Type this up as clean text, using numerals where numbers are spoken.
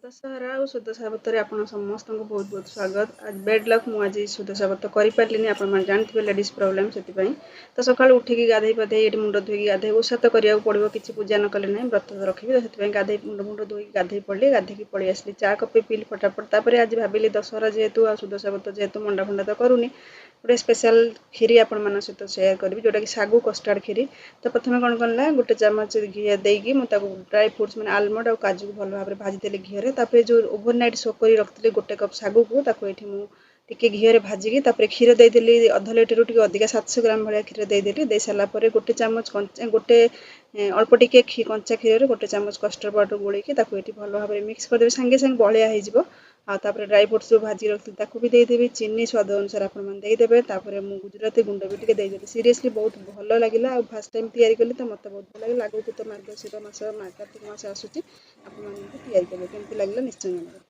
दशहरा और सुदशा व्रत आपन समस्त को बहुत बहुत स्वागत। आज बेड लक मुझे सुदशा व्रत करें आप जानते लेडीज प्रोब्लेम से तो सका उठिकी गाधे पाधे ये मुंड धोई गाधे ओषा तो करा पड़ो किसी पूजा न कले ना व्रत तो रखी तो गाधे मुंड धोई गाधे पड़ी गाधे पलि आसली चा कपे पीली फटाफट आज भाविली दशहरा जेहेतु आ सुदशा व्रत जेहेतु मंडा फंडा तो करूनी गोटे स्पेशल खीरी आपण मान सहित सेयार करी जोटा कि सागु कस्टार्ड खीरी। तो प्रथम कौन कला गोटे चामच घी देकी मुझे ड्राई फ्रुट्स मैंने आलमंड और काजू को भल भाव भाजीदेली घीरे जो ओभरनाइट सोक कर रखी गोटे कप सागु को टे घीरे भाजिकी क्षीर देदेली अध लिटर टी अधिका 700 ग्राम भाया क्षीर देदेली दे सारापर गोटे चामच गोटे अल्प टिके कंचा क्षीर गोटे चामच कस्टर्ड पाउडर गोलेकी भल भाव मिक्स करदेवी सांगे सांगे बलिया हो आपर ड्राई फ्रुट्स जो भाजी रखी भी देदेवी चीनी स्वाद अनुसार आपदेवे मुझे गुजराती गुंड भी देदेवी सीरीयसली बहुत भल लगे फास्ट टाइम तैयारी कली तो मतलब बहुत भल लगे आगू तो मार्गशीर मास कार्तिक मास आसूँ आपको तैयारी करेंगे केमती लगे निश्चय।